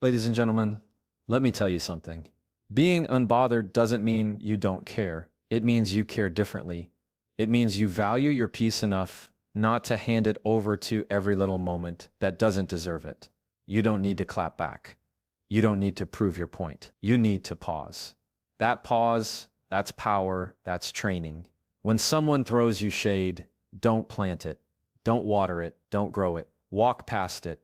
Ladies and gentlemen, let me tell you something. Being unbothered doesn't mean you don't care. It means you care differently. It means you value your peace enough not to hand it over to every little moment that doesn't deserve it. You don't need to clap back. You don't need to prove your point. You need to pause. That pause, that's power, that's training. When someone throws you shade, don't plant it. Don't water it. Don't grow it. Walk past it.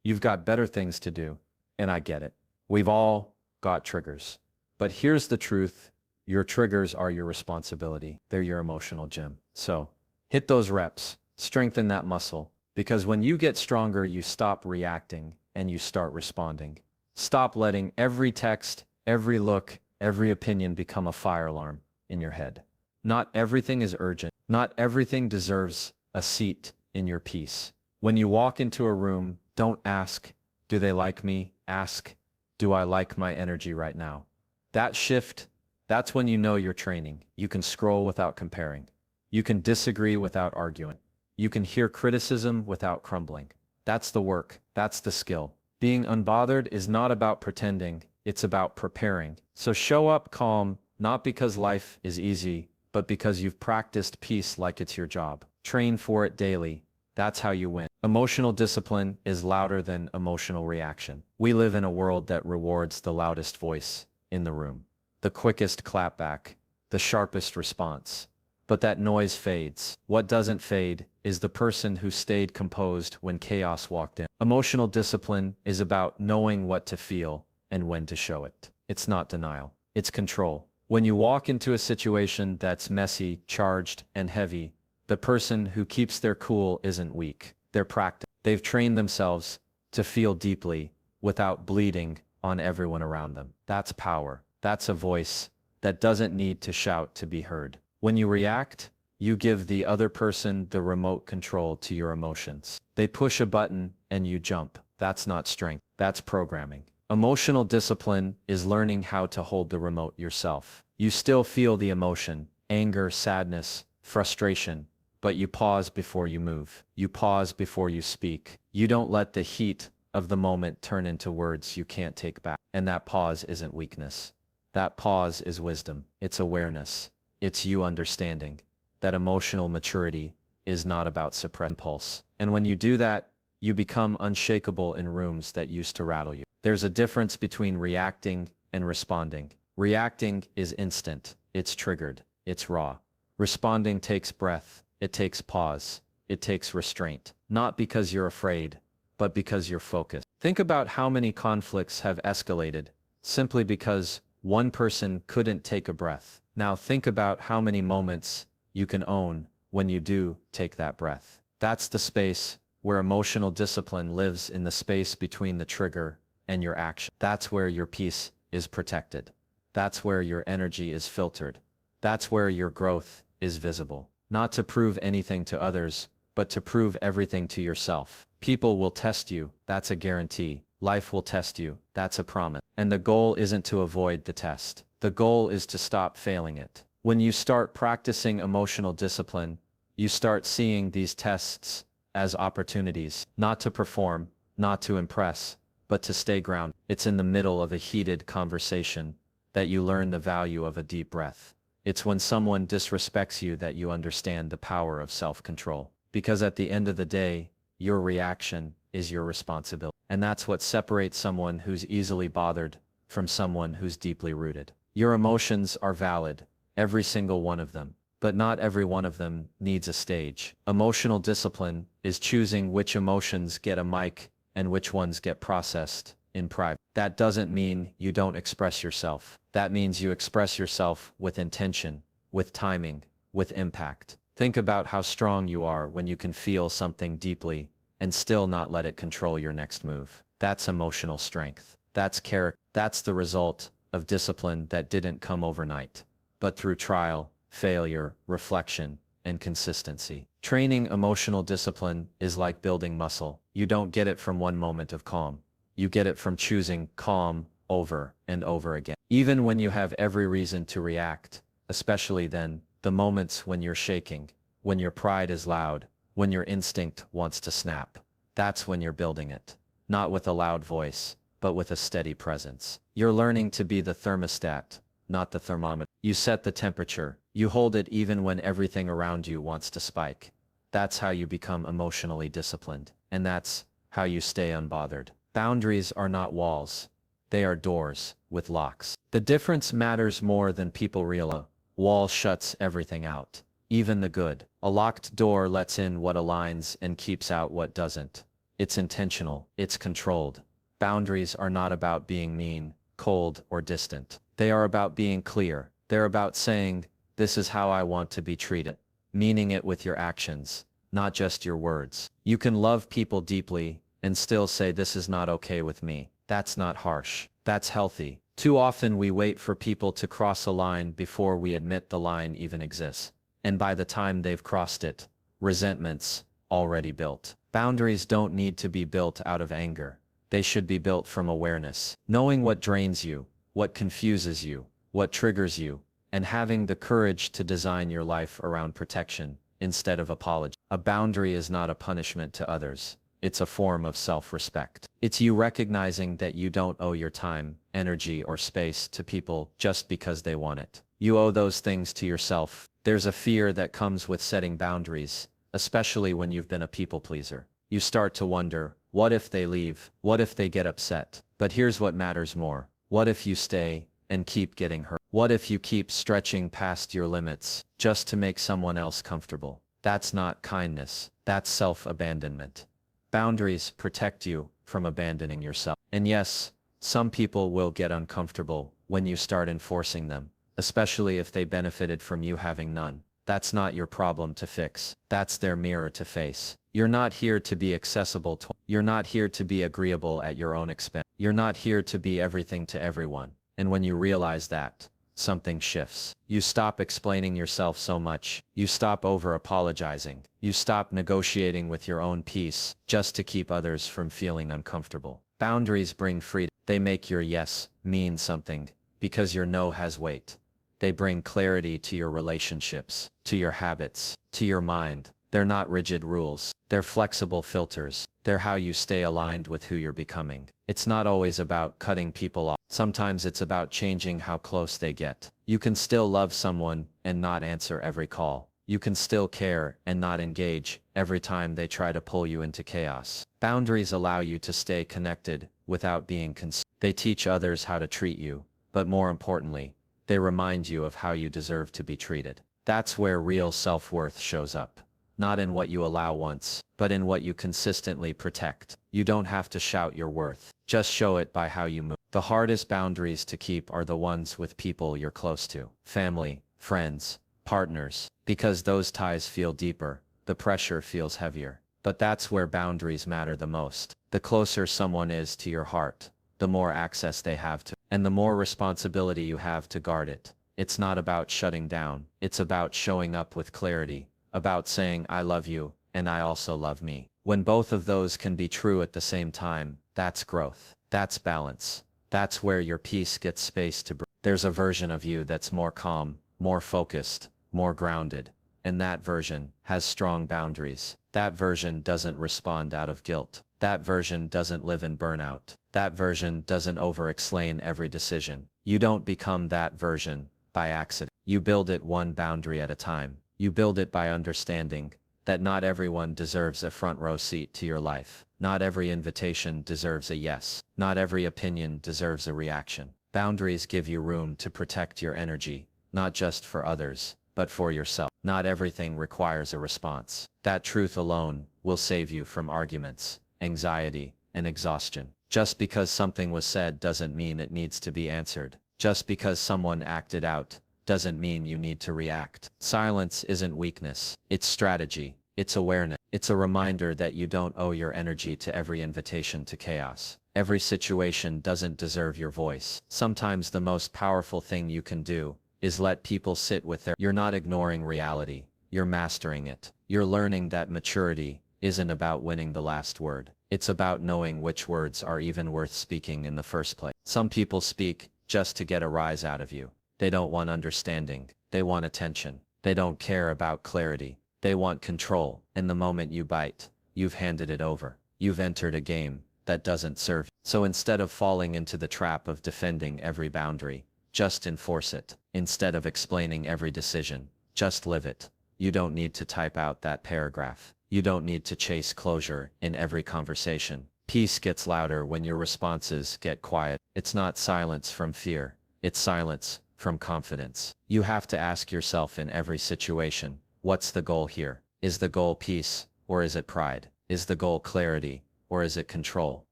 You've got better things to do. And I get it. We've all got triggers. But here's the truth. Your triggers are your responsibility. They're your emotional gym. So hit those reps. Strengthen that muscle. Because when you get stronger, you stop reacting and you start responding. Stop letting every text, every look, every opinion become a fire alarm in your head. Not everything is urgent. Not everything deserves a seat in your peace. When you walk into a room, don't ask, do they like me? Ask, do I like my energy right now? That shift, that's when you know you're training. You can scroll without comparing. You can disagree without arguing. You can hear criticism without crumbling. That's the work. That's the skill. Being unbothered is not about pretending. It's about preparing. So show up calm, not because life is easy, but because you've practiced peace like it's your job. Train for it daily. That's how you win. Emotional discipline is louder than emotional reaction. We live in a world that rewards the loudest voice in the room, the quickest clapback, the sharpest response. But that noise fades. What doesn't fade is the person who stayed composed when chaos walked in. Emotional discipline is about knowing what to feel and when to show it. It's not denial. It's control. When you walk into a situation that's messy, charged, and heavy, the person who keeps their cool isn't weak. They're practiced. They've trained themselves to feel deeply without bleeding on everyone around them. That's power. That's a voice that doesn't need to shout to be heard. When you react, you give the other person the remote control to your emotions. They push a button and you jump. That's not strength. That's programming. Emotional discipline is learning how to hold the remote yourself. You still feel the emotion, anger, sadness, frustration, but you pause before you move. You pause before you speak. You don't let the heat of the moment turn into words you can't take back. And that pause isn't weakness. That pause is wisdom. It's awareness. It's you understanding that emotional maturity is not about suppressed impulse. And when you do that, you become unshakable in rooms that used to rattle you. There's a difference between reacting and responding. Reacting is instant. It's triggered. It's raw. Responding takes breath. It takes pause. It takes restraint. Not because you're afraid, but because you're focused. Think about how many conflicts have escalated simply because one person couldn't take a breath. Now think about how many moments you can own when you do take that breath. That's the space where emotional discipline lives, in the space between the trigger and your action. That's where your peace is protected. That's where your energy is filtered. That's where your growth is visible. Not to prove anything to others, but to prove everything to yourself. People will test you. That's a guarantee. Life will test you. That's a promise. And the goal isn't to avoid the test. The goal is to stop failing it. When you start practicing emotional discipline, you start seeing these tests as opportunities, not to perform, not to impress, but to stay grounded. It's in the middle of a heated conversation that you learn the value of a deep breath. It's when someone disrespects you that you understand the power of self-control. Because at the end of the day, your reaction is your responsibility. And that's what separates someone who's easily bothered from someone who's deeply rooted. Your emotions are valid, every single one of them. But not every one of them needs a stage. Emotional discipline is choosing which emotions get a mic and which ones get processed in private. That doesn't mean you don't express yourself. That means you express yourself with intention, with timing, with impact. Think about how strong you are when you can feel something deeply and still not let it control your next move. That's emotional strength. That's character. That's the result of discipline that didn't come overnight, but through trial, failure, reflection, and consistency. Training emotional discipline is like building muscle. You don't get it from one moment of calm. You get it from choosing calm over and over again. Even when you have every reason to react, especially then, the moments when you're shaking, when your pride is loud, when your instinct wants to snap. That's when you're building it. Not with a loud voice, but with a steady presence. You're learning to be the thermostat, not the thermometer. You set the temperature. You hold it even when everything around you wants to spike. That's how you become emotionally disciplined. And that's how you stay unbothered. Boundaries are not walls. They are doors with locks. The difference matters more than people realize. Wall shuts everything out, even the good. A locked door lets in what aligns and keeps out what doesn't. It's intentional. It's controlled. Boundaries are not about being mean, cold, or distant. They are about being clear. They're about saying, this is how I want to be treated. Meaning it with your actions, not just your words. You can love people deeply and still say this is not okay with me. That's not harsh. That's healthy. Too often we wait for people to cross a line before we admit the line even exists. And by the time they've crossed it, resentment's already built. Boundaries don't need to be built out of anger. They should be built from awareness. Knowing what drains you, what confuses you, what triggers you, and having the courage to design your life around protection instead of apology. A boundary is not a punishment to others. It's a form of self-respect. It's you recognizing that you don't owe your time, energy, or space to people just because they want it. You owe those things to yourself. There's a fear that comes with setting boundaries, especially when you've been a people pleaser. You start to wonder, what if they leave? What if they get upset? But here's what matters more. What if you stay and keep getting hurt? What if you keep stretching past your limits just to make someone else comfortable? That's not kindness. That's self-abandonment. Boundaries protect you from abandoning yourself. And yes, some people will get uncomfortable when you start enforcing them, especially if they benefited from you having none. That's not your problem to fix. That's their mirror to face. You're not here to be accessible to. You're not here to be agreeable at your own expense. You're not here to be everything to everyone. And when you realize that, something shifts. You stop explaining yourself so much. You stop over-apologizing. You stop negotiating with your own peace just to keep others from feeling uncomfortable. Boundaries bring freedom. They make your yes mean something because your no has weight. They bring clarity to your relationships, to your habits, to your mind. They're not rigid rules. They're flexible filters. They're how you stay aligned with who you're becoming. It's not always about cutting people off. Sometimes it's about changing how close they get. You can still love someone and not answer every call. You can still care and not engage every time they try to pull you into chaos. Boundaries allow you to stay connected without being consumed. They teach others how to treat you, but more importantly, they remind you of how you deserve to be treated. That's where real self-worth shows up. Not in what you allow once, but in what you consistently protect. You don't have to shout your worth. Just show it by how you move. The hardest boundaries to keep are the ones with people you're close to. Family, friends, partners. Because those ties feel deeper, the pressure feels heavier. But that's where boundaries matter the most. The closer someone is to your heart, the more access they have to, and the more responsibility you have to guard it. It's not about shutting down. It's about showing up with clarity. About saying, I love you, and I also love me. When both of those can be true at the same time, that's growth. That's balance. That's where your peace gets space to breathe. There's a version of you that's more calm, more focused, more grounded. And that version has strong boundaries. That version doesn't respond out of guilt. That version doesn't live in burnout. That version doesn't over-explain every decision. You don't become that version by accident. You build it one boundary at a time. You build it by understanding that not everyone deserves a front row seat to your life. Not every invitation deserves a yes. Not every opinion deserves a reaction. Boundaries give you room to protect your energy, not just for others, but for yourself. Not everything requires a response. That truth alone will save you from arguments, anxiety, and exhaustion. Just because something was said doesn't mean it needs to be answered. Just because someone acted out doesn't mean you need to react. Silence isn't weakness. It's strategy. It's awareness. It's a reminder that you don't owe your energy to every invitation to chaos. Every situation doesn't deserve your voice. Sometimes the most powerful thing you can do is let people sit with their. You're not ignoring reality. You're mastering it. You're learning that maturity isn't about winning the last word. It's about knowing which words are even worth speaking in the first place. Some people speak just to get a rise out of you. They don't want understanding. They want attention. They don't care about clarity. They want control. And the moment you bite, you've handed it over. You've entered a game that doesn't serve you. So instead of falling into the trap of defending every boundary, just enforce it. Instead of explaining every decision, just live it. You don't need to type out that paragraph. You don't need to chase closure in every conversation. Peace gets louder when your responses get quiet. It's not silence from fear. It's silence from confidence. You have to ask yourself in every situation, what's the goal here? Is the goal peace, or is it pride? Is the goal clarity, or is it control?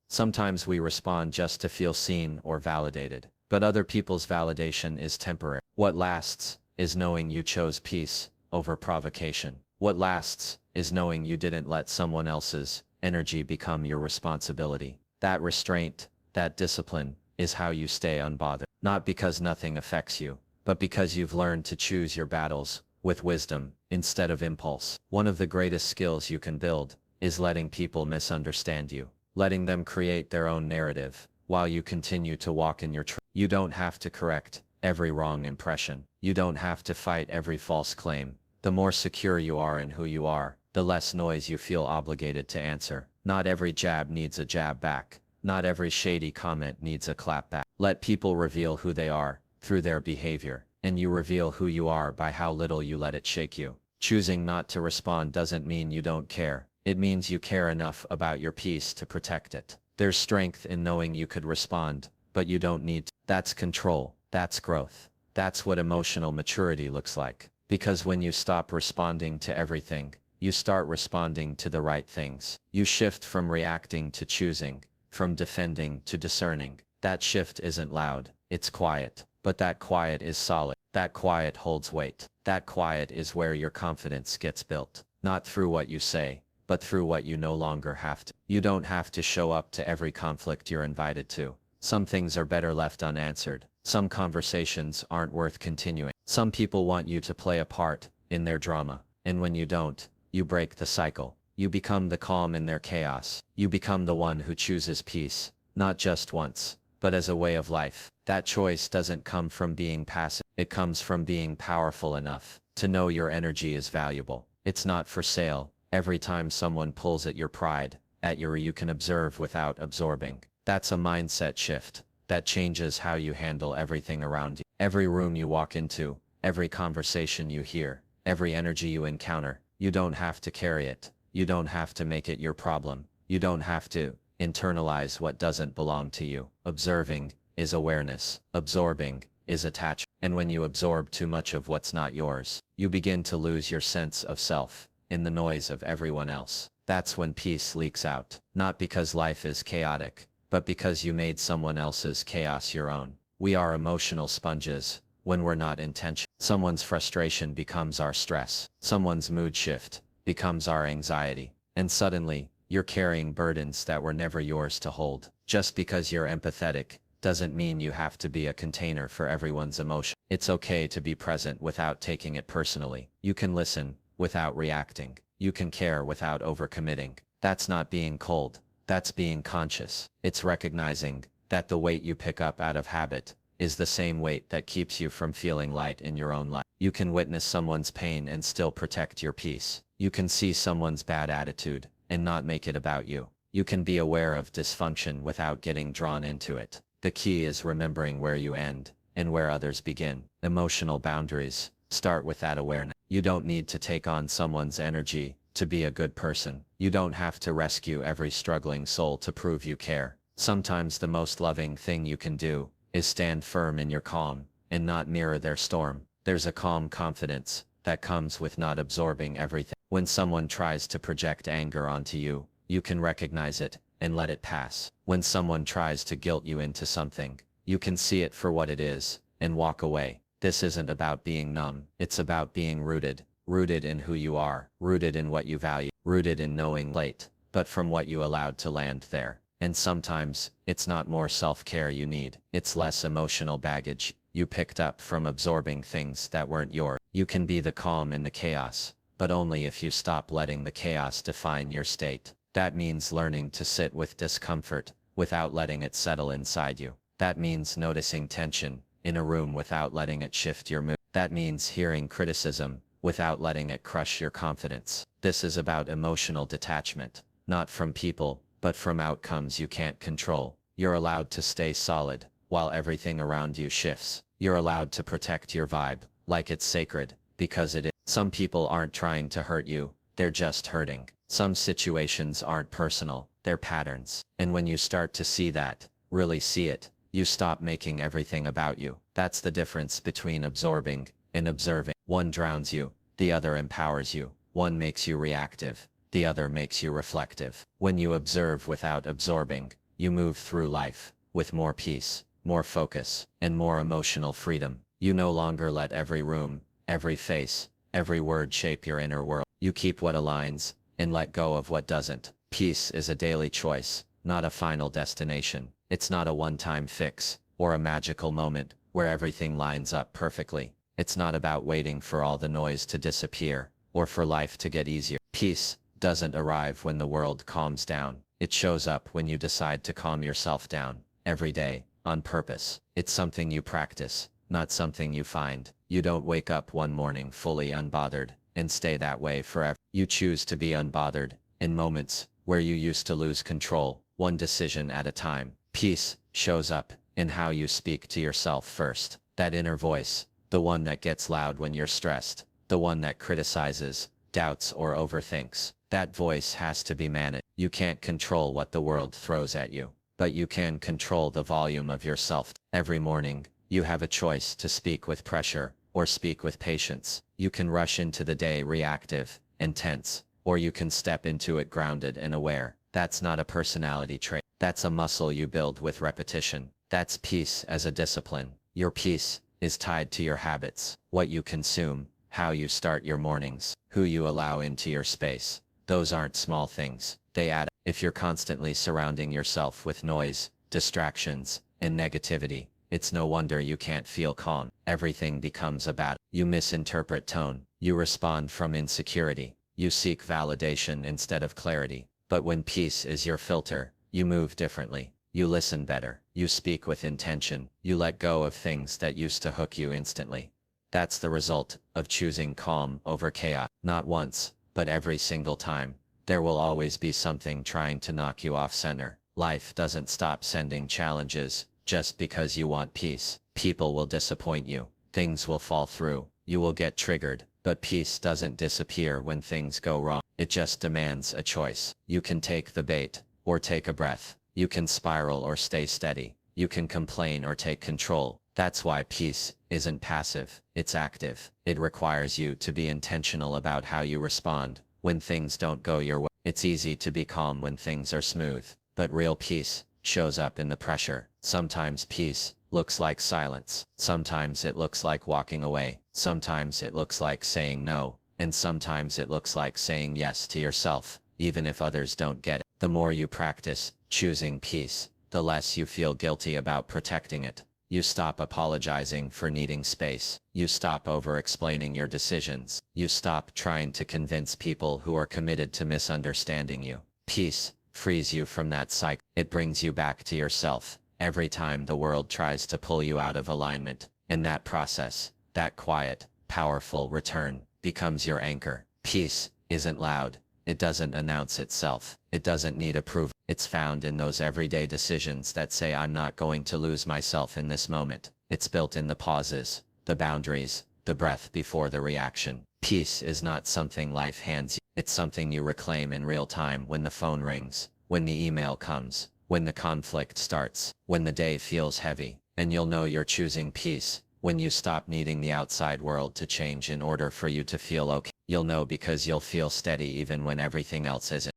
Sometimes we respond just to feel seen or validated, but other people's validation is temporary. What lasts is knowing you chose peace over provocation. What lasts is knowing you didn't let someone else's energy become your responsibility. That restraint, that discipline, is how you stay unbothered. Not because nothing affects you, but because you've learned to choose your battles with wisdom instead of impulse. One of the greatest skills you can build is letting people misunderstand you, letting them create their own narrative while you continue to walk in your truth. You don't have to correct every wrong impression. You don't have to fight every false claim. The more secure you are in who you are, the less noise you feel obligated to answer. Not every jab needs a jab back. Not every shady comment needs a clap back. Let people reveal who they are through their behavior, and you reveal who you are by how little you let it shake you. Choosing not to respond doesn't mean you don't care. It means you care enough about your peace to protect it. There's strength in knowing you could respond, but you don't need to. That's control. That's growth. That's what emotional maturity looks like. Because when you stop responding to everything, you start responding to the right things. You shift from reacting to choosing, from defending to discerning. That shift isn't loud, it's quiet, but that quiet is solid. That quiet holds weight. That quiet is where your confidence gets built. Not through what you say, but through what you no longer have to. You don't have to show up to every conflict you're invited to. Some things are better left unanswered. Some conversations aren't worth continuing. Some people want you to play a part in their drama, and when you don't, you break the cycle. You become the calm in their chaos. You become the one who chooses peace, not just once, but as a way of life. That choice doesn't come from being passive. It comes from being powerful enough to know your energy is valuable. It's not for sale. Every time someone pulls at your pride, you can observe without absorbing. That's a mindset shift that changes how you handle everything around you. Every room you walk into, every conversation you hear, every energy you encounter, you don't have to carry it. You don't have to make it your problem. You don't have to internalize what doesn't belong to you. Observing is awareness. Absorbing is attachment. And when you absorb too much of what's not yours, you begin to lose your sense of self in the noise of everyone else. That's when peace leaks out. Not because life is chaotic, but because you made someone else's chaos your own. We are emotional sponges when we're not intentional. Someone's frustration becomes our stress. Someone's mood shift becomes our anxiety. And suddenly, you're carrying burdens that were never yours to hold. Just because you're empathetic doesn't mean you have to be a container for everyone's emotion. It's okay to be present without taking it personally. You can listen without reacting. You can care without overcommitting. That's not being cold. That's being conscious. It's recognizing that the weight you pick up out of habit is the same weight that keeps you from feeling light in your own life. You can witness someone's pain and still protect your peace. You can see someone's bad attitude and not make it about you. You can be aware of dysfunction without getting drawn into it. The key is remembering where you end and where others begin. Emotional boundaries start with that awareness. You don't need to take on someone's energy to be a good person. You don't have to rescue every struggling soul to prove you care. Sometimes the most loving thing you can do is stand firm in your calm and not mirror their storm. There's a calm confidence that comes with not absorbing everything. When someone tries to project anger onto you, you can recognize it and let it pass. When someone tries to guilt you into something, you can see it for what it is and walk away. This isn't about being numb. It's about being rooted. Rooted in who you are, rooted in what you value, rooted in knowing late, but from what you allowed to land there. And sometimes, it's not more self-care you need, it's less emotional baggage you picked up from absorbing things that weren't yours. You can be the calm in the chaos, but only if you stop letting the chaos define your state. That means learning to sit with discomfort without letting it settle inside you. That means noticing tension in a room without letting it shift your mood. That means hearing criticism without letting it crush your confidence. This is about emotional detachment, not from people, but from outcomes you can't control. You're allowed to stay solid, while everything around you shifts. You're allowed to protect your vibe, like it's sacred, because it is. Some people aren't trying to hurt you, they're just hurting. Some situations aren't personal, they're patterns. And when you start to see that, really see it, you stop making everything about you. That's the difference between absorbing and observing. One drowns you, the other empowers you. One makes you reactive, the other makes you reflective. When you observe without absorbing, you move through life with more peace, more focus, and more emotional freedom. You no longer let every room, every face, every word shape your inner world. You keep what aligns and let go of what doesn't. Peace is a daily choice, not a final destination. It's not a one-time fix or a magical moment where everything lines up perfectly. It's not about waiting for all the noise to disappear or for life to get easier. Peace doesn't arrive when the world calms down. It shows up when you decide to calm yourself down every day on purpose. It's something you practice, not something you find. You don't wake up one morning fully unbothered and stay that way forever. You choose to be unbothered in moments where you used to lose control, one decision at a time. Peace shows up in how you speak to yourself first. That inner voice, the one that gets loud when you're stressed, the one that criticizes, doubts, or overthinks. That voice has to be managed. You can't control what the world throws at you, but you can control the volume of yourself. Every morning, you have a choice to speak with pressure or speak with patience. You can rush into the day reactive and tense, or you can step into it grounded and aware. That's not a personality trait. That's a muscle you build with repetition. That's peace as a discipline. Your peace is tied to your habits, what you consume, how you start your mornings, who you allow into your space. Those aren't small things. They add up. If you're constantly surrounding yourself with noise, distractions, and negativity, it's no wonder you can't feel calm. Everything becomes a battle. You misinterpret tone. You respond from insecurity. You seek validation instead of clarity. But when peace is your filter, you move differently. You listen better. You speak with intention. You let go of things that used to hook you instantly. That's the result of choosing calm over chaos. Not once, but every single time. There will always be something trying to knock you off center. Life doesn't stop sending challenges just because you want peace. People will disappoint you. Things will fall through. You will get triggered. But peace doesn't disappear when things go wrong. It just demands a choice. You can take the bait, or take a breath. You can spiral or stay steady. You can complain or take control. That's why peace isn't passive, it's active. It requires you to be intentional about how you respond when things don't go your way. It's easy to be calm when things are smooth, but real peace shows up in the pressure. Sometimes peace looks like silence. Sometimes it looks like walking away. Sometimes it looks like saying no. And sometimes it looks like saying yes to yourself, even if others don't get it. The more you practice choosing peace, the less you feel guilty about protecting it. You stop apologizing for needing space. You stop over-explaining your decisions. You stop trying to convince people who are committed to misunderstanding you. Peace frees you from that cycle. It brings you back to yourself every time the world tries to pull you out of alignment. And that process, that quiet, powerful return, becomes your anchor. Peace isn't loud. It doesn't announce itself. It doesn't need approval. It's found in those everyday decisions that say, I'm not going to lose myself in this moment. It's built in the pauses, the boundaries, the breath before the reaction. Peace is not something life hands you. It's something you reclaim in real time when the phone rings, when the email comes, when the conflict starts, when the day feels heavy. And you'll know you're choosing peace when you stop needing the outside world to change in order for you to feel okay. You'll know because you'll feel steady even when everything else isn't.